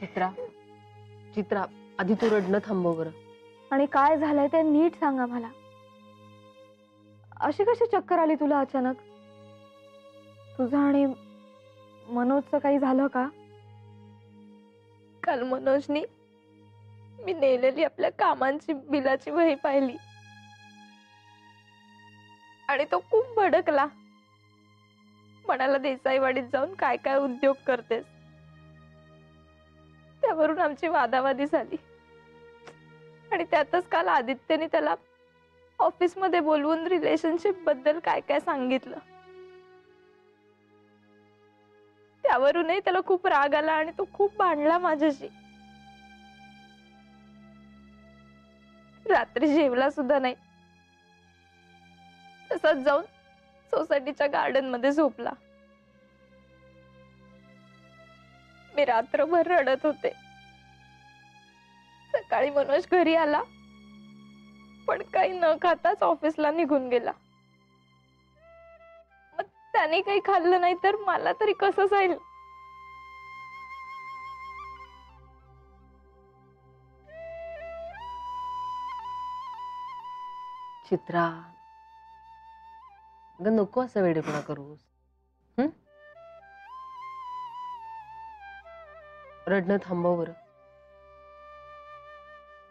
चित्रा चित्रा आधी तू रडणं थांबव बरं. आणि काय झालंय ते नीट सांगा मला. अशी कशी चक्कर आली तुला अचानक? तुझं आणि मनोजचं काही झालं का? काल मनोजनी मी नेलेली आपल्या कामांची बिलाची वही पाहिली आणि तो खूप भडकला. म्हणाला देसाईवाडीत जाऊन काय काय उद्योग करतेस. त्यावरून आमची वादावादी झाली आणि त्यातच काल आदित्यने त्याला ऑफिस मध्ये बोलवून रिलेशनशिप बद्दल काय काय सांगितलं. त्यावरूनही त्याला खूप राग आला आणि तो खूप भांडला माझ्याशी. रात्री जेवला सुद्धा नाही. तसाच जाऊन सोसायटीच्या गार्डन मध्ये झोपला. मी रात्रभर रडत होते. सकाळी मनोज घरी आला पण काही न खाताच ऑफिसला निघून गेला. मग त्याने काही खाल्लं नाही तर मला तरी कसं जाईल? चित्रा अगं नको असं वेडेपणा करूस. रडणं थांबव बरं.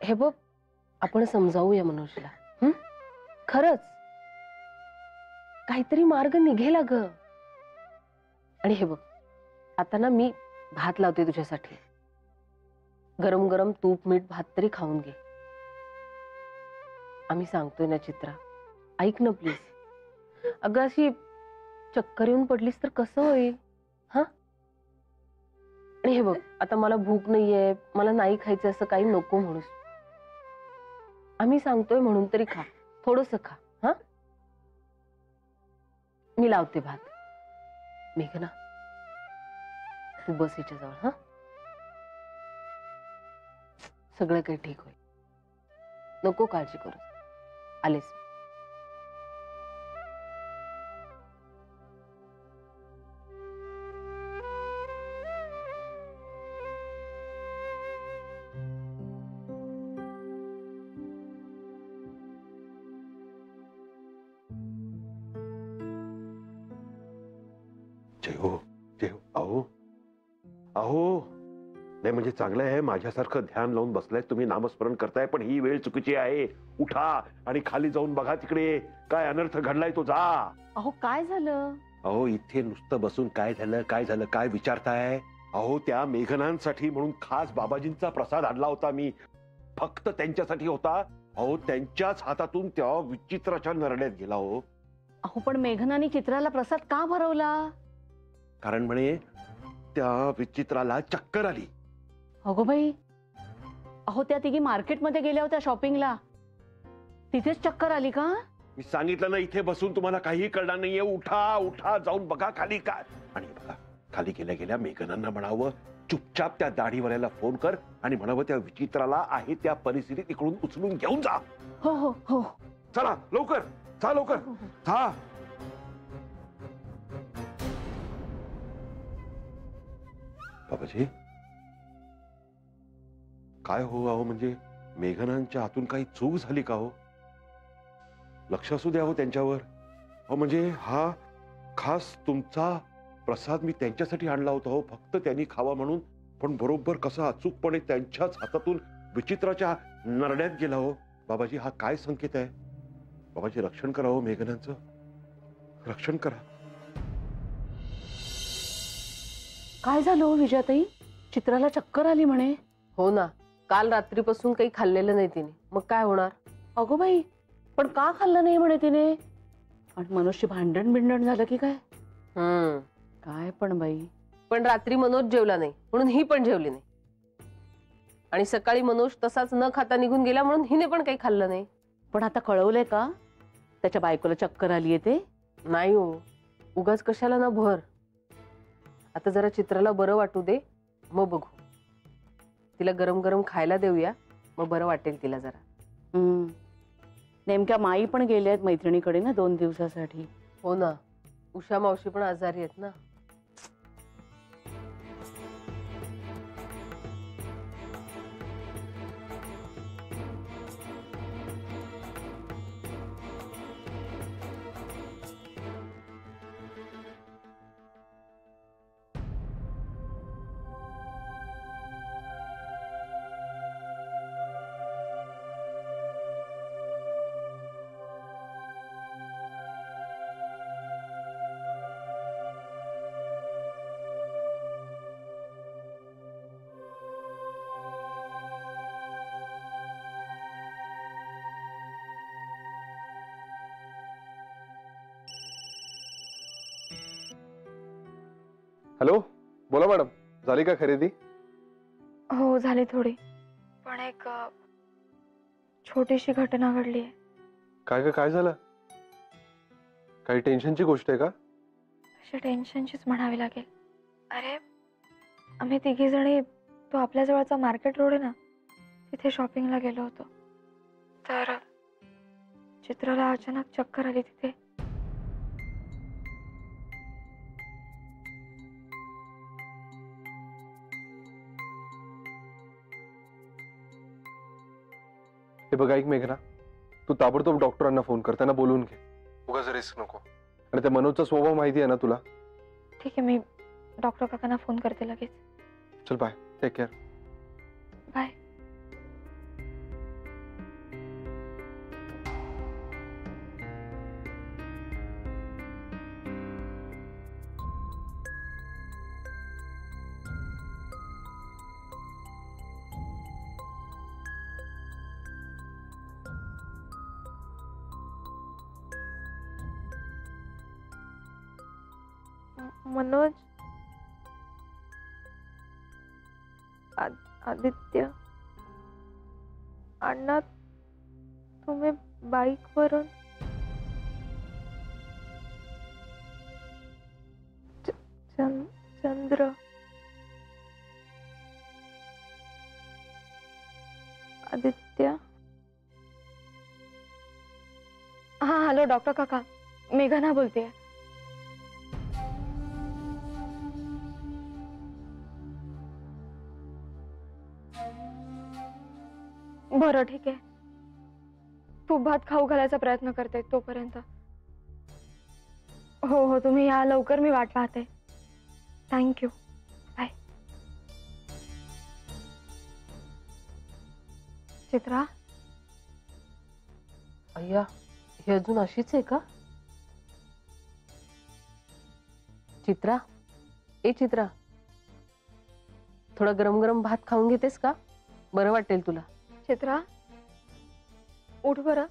हे बघ आपण समजावूया मनोजला. खरंच काहीतरी मार्ग निघेल ग. आणि हे बघ आता ना मी भात लावते तुझ्यासाठी. गरम गरम तूप मीठ भात तरी खाऊन घे. आम्ही सांगतोय ना चित्रा, ऐक ना प्लीज. अगं अशी चक्कर येऊन पडलीस तर कसं होईल? हा आणि हे बघ आता मला भूक नाहीये, मला नाही खायचं असं काही नको म्हणूस. आम्ही सांगतोय म्हणून तरी खा, थोडंसं खा. हा मी लावते भात. मेघना तू बस हिच्या जवळ. हा सगळं काही ठीक होईल. नको काळजी करू. आलेस. जय हो जय हो. अहो अहो नाही म्हणजे चांगलं आहे. माझ्यासारखं ध्यान लावून बसलाय तुम्ही, नामस्मरण करताय, पण ही वेळ चुकीची आहे. उठा आणि खाली जाऊन बघा तिकडे काय अनर्थ घडलाय तो. जा. अहो काय झालं? अहो इथे नुसतं बसून काय झालं काय झालं काय विचारताय? अहो त्या मेघनांसाठी म्हणून खास बाबाजींचा प्रसाद आणला होता मी. फक्त त्यांच्यासाठी होता. अहो त्यांच्याच हातातून त्या विचित्राच्या नरड्यात गेला. हो अहो पण मेघनाने चित्राला प्रसाद का भरवला? कारण म्हणे त्या विचित्राला चक्कर आली. अगो बाई, अहो त्या तिघी मार्केटमध्ये गेल्या होत्या शॉपिंगला, तिथेच चक्कर आली का? मी सांगितलं ना इथे बसून तुम्हाला काहीही कळणार नाहीये. उठा उठा जाऊन बघा खाली काय. आणि बघा खाली गेल्या गेल्या मेघनांना म्हणावं चुपचाप त्या दाढीवाल्याला फोन कर आणि म्हणावं त्या विचित्राला आहे त्या परिस्थितीत इकडून उचलून घेऊन जा. हो हो हो चला लवकर जा लवकर जा. बाबाजी काय हो? अहो म्हणजे मेघनांच्या हातून काही चूक झाली का हो? लक्ष असू द्या हो त्यांच्यावर. अहो म्हणजे हा खास तुमचा प्रसाद मी त्यांच्यासाठी आणला होता हो, फक्त त्यांनी खावा म्हणून. पण बरोबर कसा अचूकपणे त्यांच्याच हातातून विचित्राच्या नरड्यात गेला हो. बाबाजी हा काय संकेत आहे? बाबाजी रक्षण करा हो मेघनांचं, रक्षण करा. काय झालं हो विजयाताई? चित्राला चक्कर आली म्हणे. हो ना, काल रात्रीपासून काही खाल्लेलं नाही तिने. मग काय होणार? अगो बाई, पण का खाल्लं नाही म्हणे तिने? आणि मनोजची भांडण बिंडण झालं की काय? काय पण बाई. पण रात्री मनोज जेवला नाही म्हणून ही पण जेवली नाही. आणि सकाळी मनोज तसाच न खाता निघून गेला म्हणून हिने पण काही खाल्लं नाही. पण आता कळवलंय का त्याच्या बायकोला चक्कर आलीये ते? नाही हो, उगाच कशाला ना भर. आता जरा चित्राला बरं वाटू दे, मग बघू. तिला गरम गरम खायला देऊया, मग बरं वाटेल तिला जरा. नेमक्या माई पण गेल्या आहेत मैत्रिणीकडे ना 2 दिवसासाठी. हो ना, उषा मावशी पण आजारी आहेत ना. हॅलो, बोला मॅडम, झाली का खरेदी? हो झाली थोडी, पण एक छोटीशी घटना घडली आहे. काय झालं? काही टेन्शनची गोष्ट आहे का? तशी टेन्शनचीच म्हणावी लागेल. अरे आम्ही तिघी जणी तो आपल्या जवळचा मार्केट रोड आहे ना, तिथे शॉपिंगला गेलो होतो. तर चित्राला अचानक चक्कर आली तिथे. हे बघ, ऐक मेघना, तू ताबडतोब डॉक्टरांना फोन कर, त्यांना बोलवून घे. उगाच रिस्क नको. आणि त्या मनोजचा स्वभाव माहिती आहे ना तुला? ठीक आहे, मी डॉक्टर काकांना फोन करते लगेच. चल bye, take care. Bye. Manoj, Aditya, Anna, तुम्ही बाईकवरून चंद्र, आदित्य. हा हॅलो डॉक्टर काका, मेघना बोलतेय. बरं ठीक आहे, तूप भात खाऊ घालायचा प्रयत्न करते तोपर्यंत. हो हो, तुम्ही या लवकर, मी वाट पाहते. थँक्यू. बाय. चित्रा, अय्या, ही अजून अशीच आहे का? चित्रा, ए चित्रा, थोडा गरम गरम भात खाऊन घेतेस का? बरं वाटेल तुला. चित्रा उठ बरं.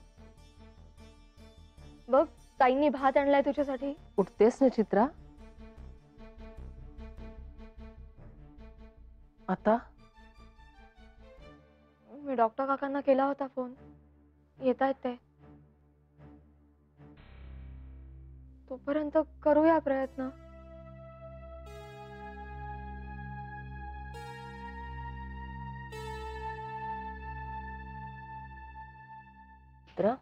बघ, ताईंनी भात आणलाय तुझ्यासाठी. उठतेस ना चित्रा? आता मी डॉक्टर काकांना केला होता फोन, येत आहेत ते. तोपर्यंत करूया प्रयत्न. चित्रा,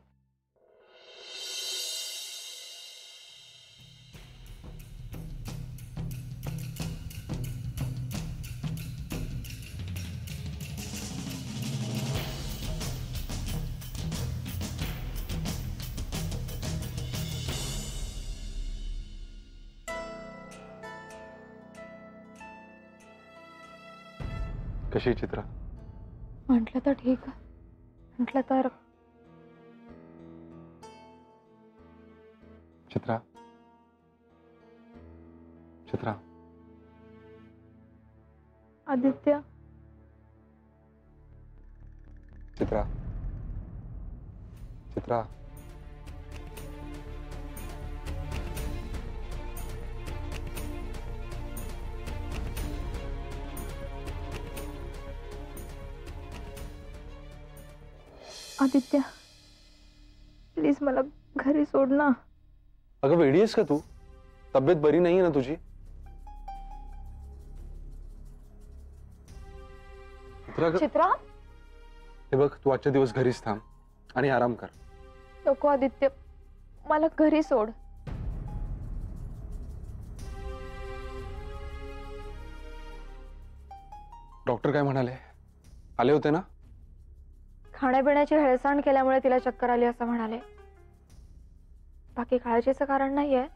कशी चित्रा? म्हटलं तर ठीक आहे, म्हटलं तर. चित्रा, चित्रा, आदित्य, चित्रा, चित्रा. आदित्य, प्लीज मला घरी सोड ना. अगं वेडी आहेस का तू? तब्येत बरी नाहीये ना तुझी? चित्रा, हे बघ, तू आजच्या दिवस घरीच थांब आणि आराम कर. नको आदित्य, मला घरी सोड. डॉक्टर काय म्हणाले? आले होते ना? खाण्यापिण्याची हेळसांड केल्यामुळे तिला चक्कर आली असं म्हणाले. बाकी काळजीचं कारण नाहीये,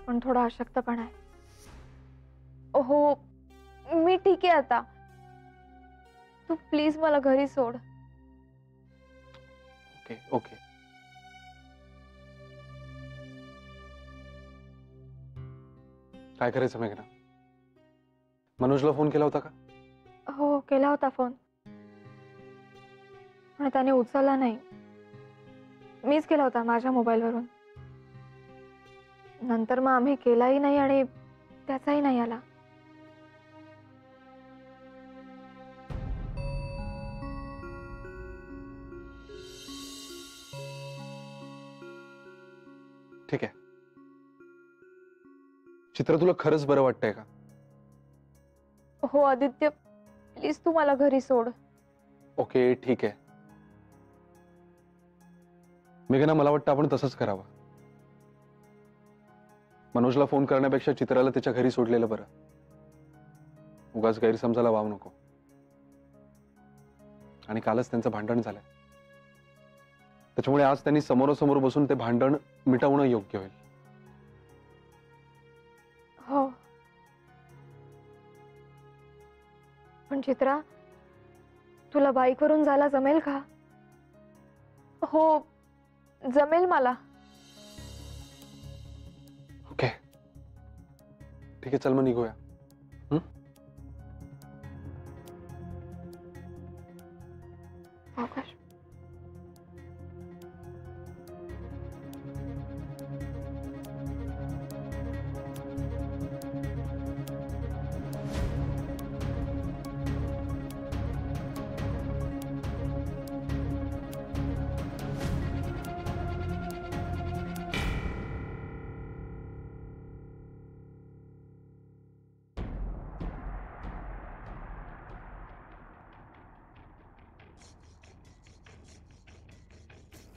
पण थोडा अशक्तपणा आहे. हो, मी ठीक आहे आता. तू प्लीज मला घरी सोड. Okay okay. काय करायचं मेघना? मनोजला फोन केला होता का? हो केला होता फोन, पण त्याने उचलला नाही. मीच केला होता माझ्या मोबाईलवरून. नंतर मग आम्ही केलाही नाही आणि त्याचाही नाही आला. ठीक आहे. चित्रा, तुला खरंच बरं वाटतंय का? हो आदित्य, प्लीज तू मला घरी सोड. ओके ठीक आहे. मेघना, मला वाटतं आपण तसंच करावं. मनोजला फोन करण्यापेक्षा चित्राला त्याच्या घरी सोडलेलं बरं. उगाच गैरसमजाला वाव नको. आणि कालच त्यांचं भांडण झालंय, त्याच्यामुळे आज त्यांनी समोरासमोर बसून ते भांडण मिटवणं योग्य होईल. हो, पण चित्रा, तुला बाईकवरून जायला जमेल का? हो जमेल मला. ओके ठीक आहे, चल मग निघूया. सावकाश.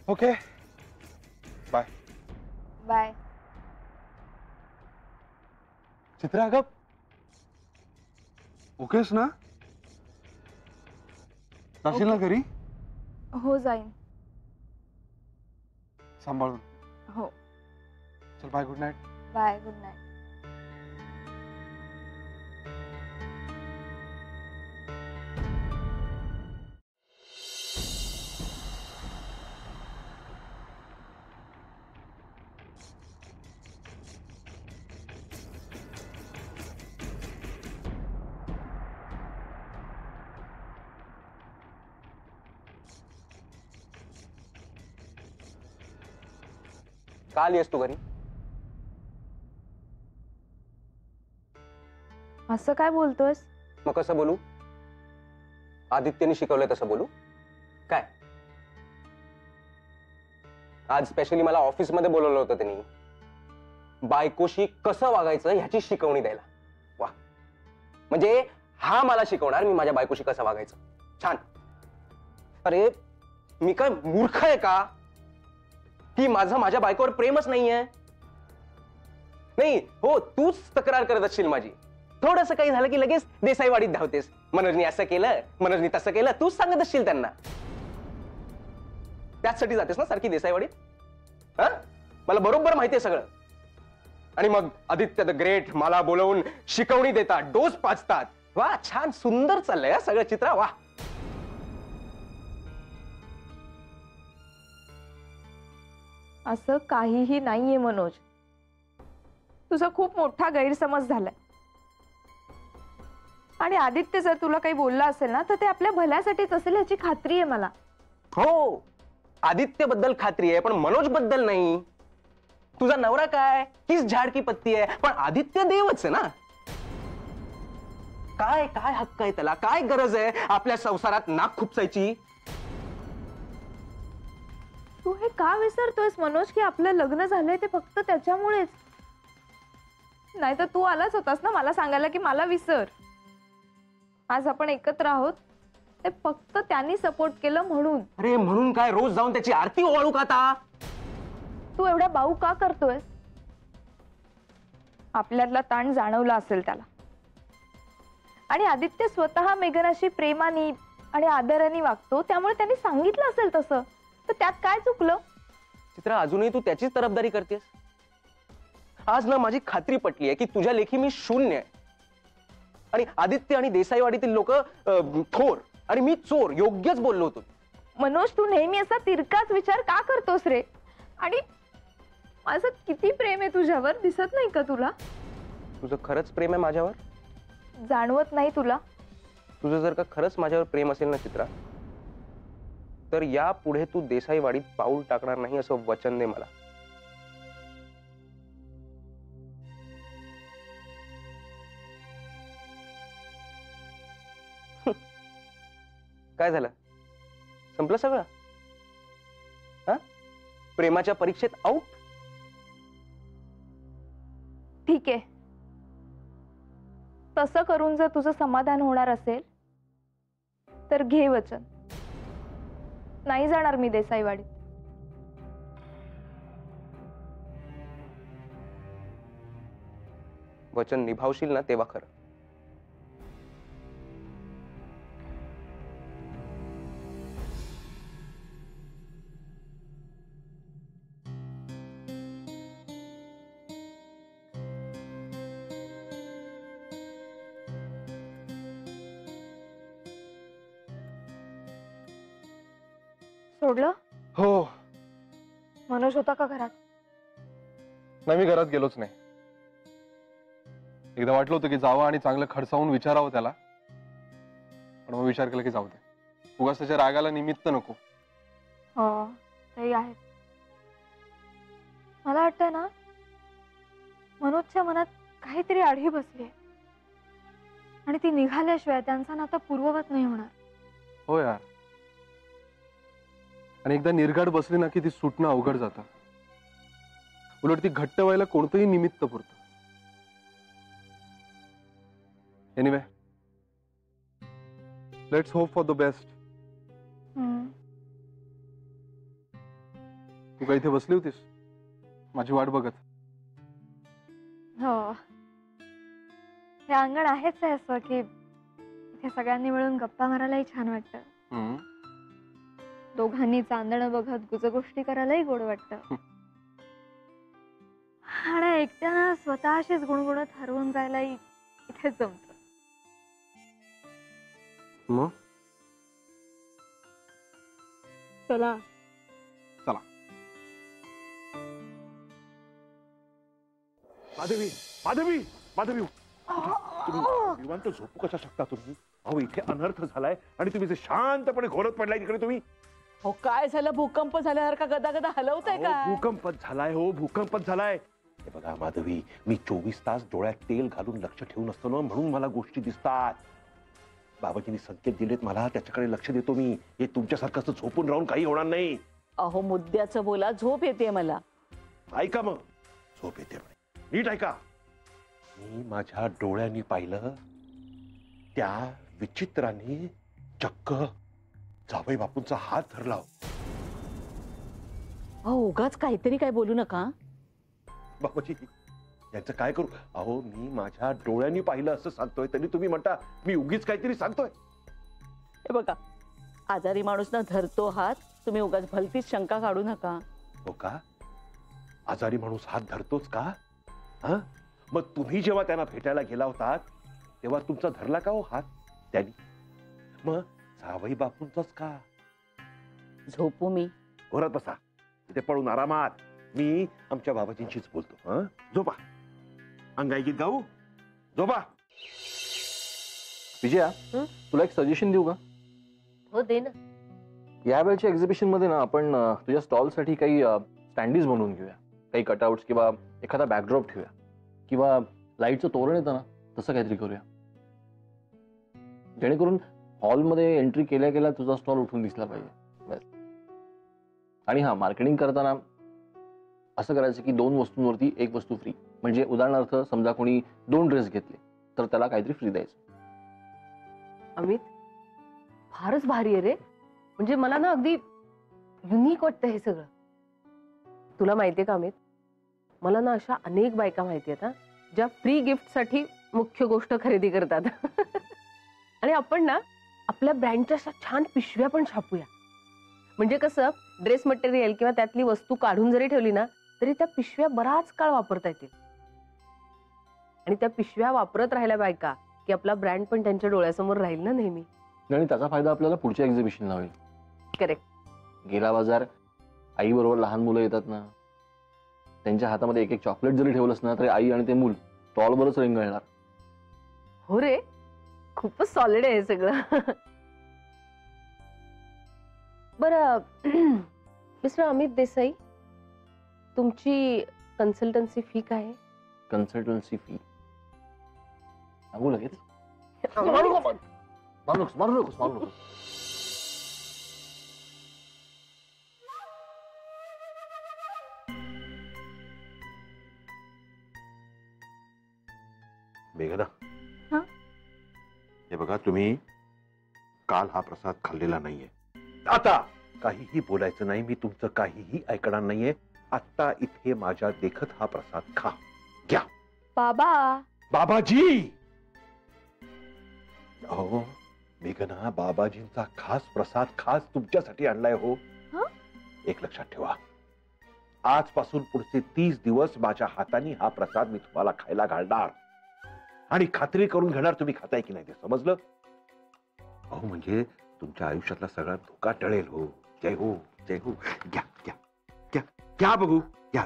Okay bye. बाय. चित्रा, अगं ओकेस ना? जाशील ना घरी? हो जाईन. सांभाळून. हो. चल bye, good night. Bye, good night. का आलीस तू घरी? असं काय बोलतोयस? मग कसं बोलू? आदित्यने शिकवलंय तसं बोलू? काय आज स्पेशली मला ऑफिस मध्ये बोलवलं होतं त्यांनी, बायकोशी कसं वागायचं ह्याची शिकवणी द्यायला. वा, म्हणजे हा मला शिकवणार मी माझ्या बायकोशी कसं वागायचं. छान. अरे मी काय मूर्ख आहे का की माझं माझ्या बायकोवर प्रेमच नाहीये? नाही हो, तूच तक्रार करत असशील माझी. थोडंसं काही झालं की लगेच देसाईवाडीत धावतेस. मनोजनी असं केलं, मनोजनी तसं केलं, तूच सांगत असशील त्यांना. त्याचसाठी जातेस ना सारखी देसाईवाडीत? हा, मला बरोबर माहितीये सगळं. आणि मग आदित्य द ग्रेट मला बोलवून शिकवणी देतात, डोस पाचतात. वा, छान सुंदर चाललंय सगळं चित्रा. वा, असं काहीही नाहीये मनोज. तुझा खूप मोठा गैरसमज झालाय. आणि आदित्य जर तुला काही बोलला असेल ना तर ते आपल्या भल्यासाठीच असेल याची खात्री आहे मला. हो, आदित्य बद्दल खात्री आहे पण मनोज बद्दल नाही. तुझा नवरा काय किस झाड की पत्ती आहे, पण आदित्य देवच आहे ना. काय काय हक्क आहे त्याला, काय गरज आहे आपल्या संसारात नाक खुपसायची? तू हे का विसरतोयस मनोज की आपलं लग्न झालंय ते फक्त त्याच्यामुळेच. नाही तर तू आलाच होतास ना मला सांगायला की मला विसर. आज आपण एकत्र आहोत ते फक्त त्यांनी सपोर्ट केलं म्हणून. अरे म्हणून काय रोज जाऊन त्याची आरती ओवाळू का आता? तू एवढा बाऊ का करतोयस? आपल्यातला ताण जाणवला असेल त्याला. आणि आदित्य स्वतः मेघनाशी प्रेमाने आणि आदराने वागतो त्यामुळे त्यांनी सांगितलं असेल तसं. तर त्यात काय चुकलं? चित्रा, अजूनही तू त्याचीच तरफदारी करतेस. आज ना माझी खात्री पटली आहे की तुझ्या लेखी मी शून्य आहे आणि आदित्य आणि देसाईवाडीतील लोक थोर आणि मी चोर. योग्यच बोललो होतो. मनोज, तू नेहमी असा तिरकाच विचार का करतोस रे? आणि माझं किती प्रेम आहे तुझ्यावर दिसत नाही का तुला? तुझं खरंच प्रेम आहे माझ्यावर? जाणवत नाही तुला? तुझं जर का खरंच माझ्यावर प्रेम असेल ना चित्रा, तर यापुढे तू देसाईवाडीत पाऊल टाकणार नाही असं वचन दे मला. काय झालं? संपलं सगळं? हा? प्रेमाच्या परीक्षेत आऊट? ठीक आहे, तसं करून जर तुझं समाधान होणार असेल तर घे वचन, नाही जाणार मी देसाईवाडीत. वचन निभावशील ना तेव्हा खरं. सोडलं? हो. मनोज होता का घरात? नाही, मी घरात गेलोच नाही. एकदा वाटलं होतं की जावं आणि चांगलं खडसावून विचारावं त्याला, पण मग विचार केला की जाऊ दे, उगाच त्याच्या रागाला निमित्त नको. हो, तेही आहे. मला वाटतं ना, मनोजच्या मनात काहीतरी आढी बसली आहे आणि ती निघाल्याशिवाय त्यांचा नाता पूर्ववत नाही होणार. हो यार, आणि एकदा निर्घाट बसली ना की ती सुटणं अवघड जातं. उलट ती घट्ट व्हायला कोणतंही निमित्त पुरतं. Anyway, let's hope for the best. तू काय इथे बसली होतीस माझी वाट बघत? हो, हे अंगण आहेच आहे असं की इथे सगळ्यांनी मिळून गप्पा मारायलाही छान वाटतं. दोघांनी चांदणं बघत गुजगोष्टी करायलाही गोड वाटतं. आणि एकट्यानं स्वतःशीच गुणगुणत हरवून जायलाही इथेच जमतं. मग चला. चला. माधवी, माधवी, माधवी, तुम्ही निवांत झोपू कशा शकता तुम्ही? अहो, इथे अनर्थ झालाय आणि तुम्ही जे शांतपणे घोरत पडलाय तिकडे तुम्ही. हो, काय झालं? भूकंप झाल्यासारखा गदा गदा हलवताय अहो, का? भूकंपच झालाय. हो, भूकंपच झालाय. हे बघा माधवी, मी 24 तास डोळ्यात तेल घालून लक्ष ठेवून असतो ना, म्हणून मला गोष्टी दिसतात. बाबाजींनी संकेत दिलेत मला, त्याच्याकडे लक्ष देतो मी. हे तुमच्यासारखं झोपून राहून काही होणार नाही. अहो, मुद्द्याचं बोला, झोप येते मला. ऐका मग, झोप येते म्हणे. नीट ऐका. मी माझ्या डोळ्यांनी पाहिलं, त्या विचित्राने चक्क जावई बापूंचा हात धरला. अहो, उगाच काहीतरी काय बोलू नका. बाबाजी, याचं काय करू? अहो, मी माझ्या डोळ्यांनी पाहिलं असं सांगतोय, तरी तुम्ही म्हणता मी उगीच काहीतरी सांगतोय. हे बघा, आजारी माणूस ना धरतो हात, तुम्ही उगाच भलतीच शंका काढू नका. हो का? आजारी माणूस हात धरतोच का? हा, मग तुम्ही जेव्हा त्यांना भेटायला गेला होता तेव्हा तुमचा धरला का हो हात त्यांनी? मग जावई बापूंचाच का? झोपू मी? घरात बसा, तिथे पडून आरामात. मी आमच्या बाबाजींशीच बोलतो. हं, झोपा. अंगाई गीत गाऊ, झोपा. विजया, तुला एक सजेशन देऊ का? हो, दे ना. यावेळच्या एक्झिबिशन मध्ये ना आपण तुझ्या स्टॉल साठी काही स्टँडीज बनवून घेऊया. काही कटआउट्स किंवा एखादा बॅकड्रॉप ठेवूया, किंवा लाईटचं तोरण येतं ना तसं काहीतरी करूया, जेणेकरून हॉलमध्ये एंट्री केल्या केल्या तुझा स्टॉल उठून दिसला पाहिजे. आणि हा, मार्केटिंग करताना असं करायचं की 2 वस्तूंवरती 1 वस्तू फ्री. म्हणजे उदाहरणार्थ समजा कोणी 2 ड्रेस घेतले तर त्याला काहीतरी फ्री द्यायचं. अमित, फारच भारी आहे रे. म्हणजे मला ना अगदी युनिक वाटतं हे सगळं. तुला माहितीये का अमित, मला ना अशा अनेक बायका माहिती आहेत ज्या फ्री गिफ्ट साठी मुख्य गोष्ट खरेदी करतात. आणि आपण ना आपल्या ब्रँडच्या अशा छान पिशव्या पण छापूया. म्हणजे कसं, ड्रेस मटेरियल किंवा त्यातली वस्तू काढून जरी ठेवली ना तरी त्या पिशव्या बराच काळ वापरता येतील. आणि त्या पिशव्या वापरत राहिल्या बायका की आपला ब्रँड पण त्यांच्या डोळ्यासमोर राहील ना नेहमी. आणि त्याचा फायदा आपल्याला पुढच्या एक्झिबिशनला होईल. करेक्ट. गेला बाजार, आई बरोबर लहान मुलं येतात ना, त्यांच्या हातामध्ये 1-1 चॉकलेट जरी ठेवलंस ना तरी आई आणि ते मूल स्टॉलवरच रेंगाळणार. हो रे, खूपच सॉलिड आहे हे सगळं. बरं मिस्टर अमित देसाई, तुमची कन्सल्टन्सी फी काय आहे? कन्सल्टन्सी फी सांगू लगेच? अमित, मारू नकोस. मेघना हा? हे बघा, तुम्ही काल हा प्रसाद खाल्लेला नाहीये. आता काहीही बोलायचं नाही, मी तुमचं काहीही ऐकणार नाहीये. आता इथे माझ्या देखत हा प्रसाद खा. घ्या. बाबा बाबाजी. हो मेघना, बाबाजींचा खास प्रसाद खास तुमच्यासाठी आणलाय हो. हं? एक लक्षात ठेवा, आजपासून पुढचे 30 दिवस माझ्या हाताने हा प्रसाद मी तुम्हाला खायला घालणार आणि खात्री करून घेणार तुम्ही खाताय की नाही ते. समजलं? अहो म्हणजे तुमच्या आयुष्यातला सगळा धोका टळेल हो. जय हो, जय हो. घ्या घ्या घ्या घ्या बघू. घ्या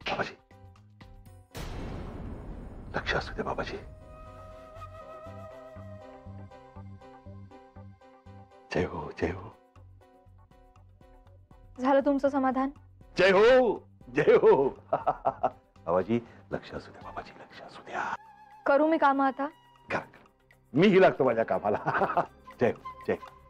बाबाजी. लक्ष असू दे बाबाजी. जय हो, जय हो. झालं तुमचं समाधान? जय हो, जय हो. बाबाजी लक्ष असू द्या बाबाजी, लक्ष असू द्या. करू मी काम आता? मीही लागतो माझ्या कामाला. जय हो, जय हो.